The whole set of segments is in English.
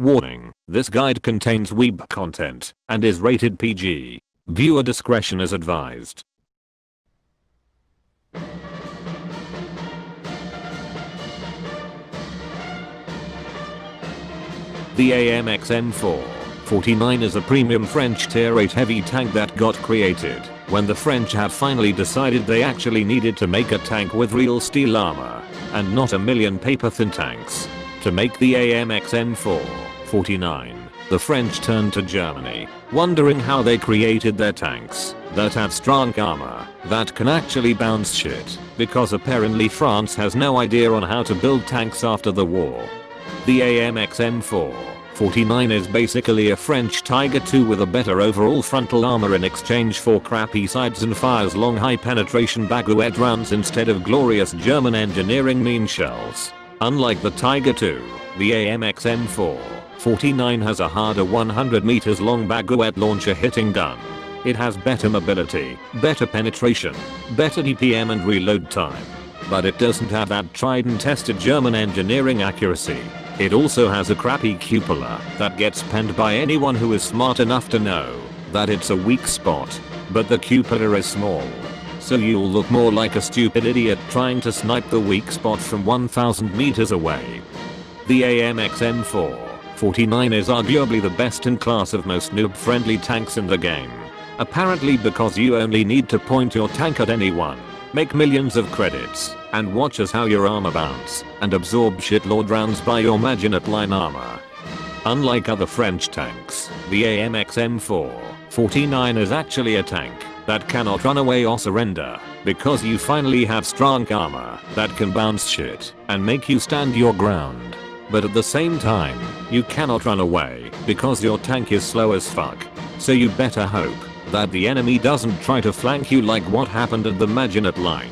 Warning, this guide contains weeb content and is rated PG. Viewer discretion is advised. The AMX M449 is a premium French Tier 8 heavy tank that got created when the French had finally decided they actually needed to make a tank with real steel armor and not a million paper-thin tanks. To make the AMX M449, the French turned to Germany, wondering how they created their tanks that had strong armor that can actually bounce shit, because apparently France has no idea on how to build tanks after the war. The AMX M449 is basically a French Tiger II with a better overall frontal armor in exchange for crappy sides and fires long high penetration baguette rounds instead of glorious German engineering mean shells. Unlike the Tiger II, the AMX M449 has a harder 100 meters long baguette launcher hitting gun. It has better mobility, better penetration, better DPM and reload time. But it doesn't have that tried and tested German engineering accuracy. It also has a crappy cupola that gets panned by anyone who is smart enough to know that it's a weak spot. But the cupola is small, so you'll look more like a stupid idiot trying to snipe the weak spot from 1000 meters away. The AMX M449 is arguably the best in class of most noob-friendly tanks in the game. Apparently because you only need to point your tank at anyone, make millions of credits, and watch as how your armor bounce and absorb shitload rounds by your Maginot Line armor. Unlike other French tanks, the AMX M449 is actually a tank that cannot run away or surrender, because you finally have strong armor that can bounce shit and make you stand your ground. But at the same time, you cannot run away because your tank is slow as fuck, so you better hope that the enemy doesn't try to flank you like what happened at the Maginot Line.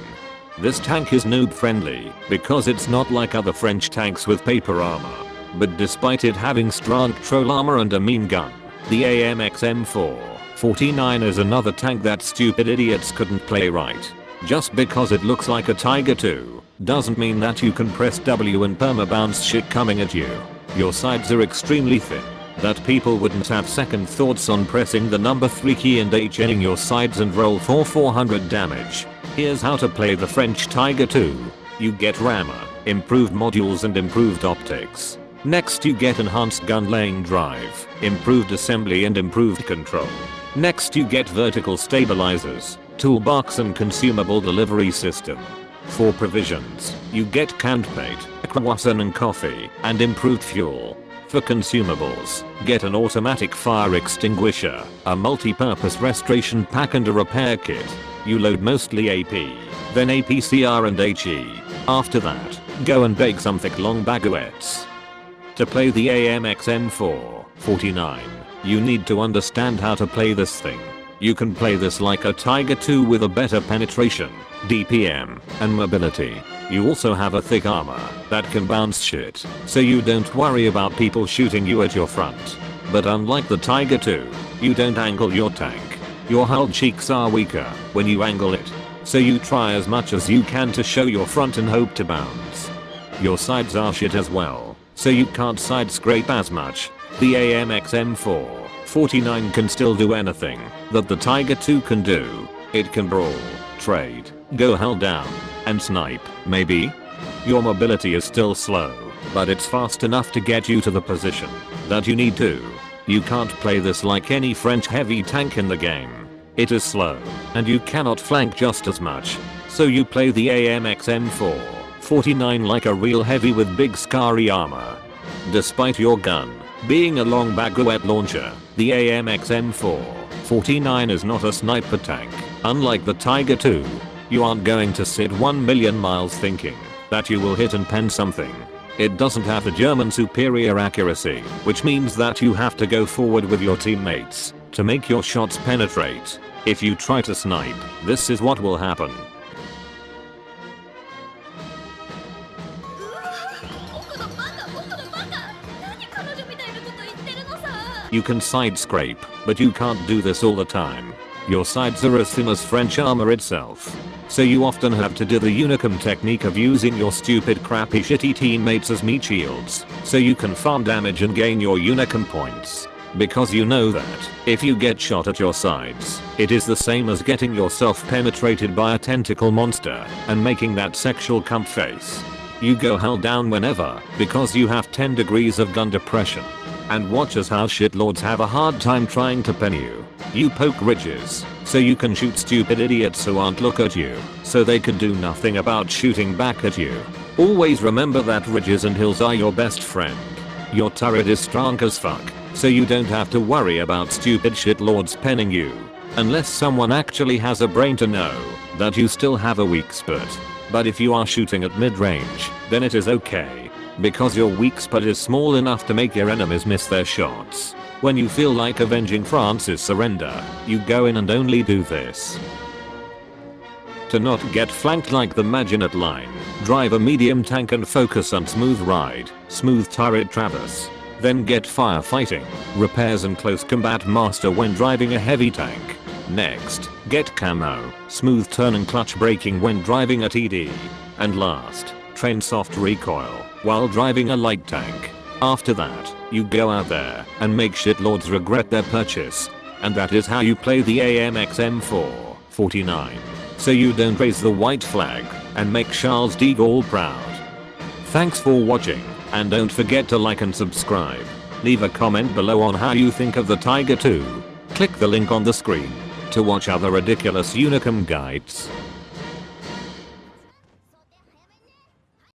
This tank is noob friendly because it's not like other French tanks with paper armor. But despite it having strong troll armor and a mean gun, the AMX M449 is another tank that stupid idiots couldn't play right. Just because it looks like a Tiger II doesn't mean that you can press W and perma-bounce shit coming at you. Your sides are extremely thin that people wouldn't have second thoughts on pressing the number 3 key and HNing your sides and roll for 400 damage. Here's how to play the French Tiger II. You get rammer, improved modules and improved optics. Next you get enhanced gun laying drive, improved assembly and improved control. Next you get vertical stabilizers, toolbox and consumable delivery system. For provisions, you get canned bait, croissant and coffee, and improved fuel. For consumables, get an automatic fire extinguisher, a multi-purpose restoration pack and a repair kit. You load mostly AP, then APCR and HE. After that, go and bake some thick long baguettes. To play the AMX M449, you need to understand how to play this thing. You can play this like a Tiger II with a better penetration, DPM, and mobility. You also have a thick armor that can bounce shit, so you don't worry about people shooting you at your front. But unlike the Tiger II, you don't angle your tank. Your hull cheeks are weaker when you angle it, so you try as much as you can to show your front and hope to bounce. Your sides are shit as well, so you can't side scrape as much. The AMX M449 can still do anything that the Tiger II can do. It can brawl, trade, go hell down, and snipe, maybe? Your mobility is still slow, but it's fast enough to get you to the position that you need to. You can't play this like any French heavy tank in the game. It is slow, and you cannot flank just as much, so you play the AMX M449 like a real heavy with big scary armor. Despite your gun being a long baguette launcher, the AMX M449 is not a sniper tank. Unlike the Tiger II, you aren't going to sit 1 million miles thinking that you will hit and pen something. It doesn't have the German superior accuracy, which means that you have to go forward with your teammates to make your shots penetrate. If you try to snipe, this is what will happen. You can side scrape, but you can't do this all the time. Your sides are as thin as French armor itself. so you often have to do the Unicum technique of using your stupid crappy shitty teammates as meat shields so you can farm damage and gain your Unicum points. Because you know that if you get shot at your sides, it is the same as getting yourself penetrated by a tentacle monster and making that sexual cunt face. You go hell down whenever because you have 10 degrees of gun depression. And watch as how shitlords have a hard time trying to pen you. You poke ridges so you can shoot stupid idiots who aren't look at you so they can do nothing about shooting back at you. Always remember that ridges and hills are your best friend. Your turret is strong as fuck, so you don't have to worry about stupid shitlords penning you. Unless someone actually has a brain to know that you still have a weak spot. But if you are shooting at mid-range, then it is okay. Because your weak spot is small enough to make your enemies miss their shots. When you feel like avenging France's surrender, you go in and only do this. To not get flanked like the Maginot Line, drive a medium tank and focus on smooth ride, smooth turret traverse. Then get firefighting, repairs and close combat master when driving a heavy tank. Next, get camo, smooth turn and clutch braking when driving a TD. And last, train soft recoil while driving a light tank. After that, you go out there and make shitlords regret their purchase. And that is how you play the AMX M449. So you don't raise the white flag and make Charles de Gaulle proud. Thanks for watching, and don't forget to like and subscribe. Leave a comment below on how you think of the Tiger II. Click the link on the screen to watch other ridiculous Unicum guides.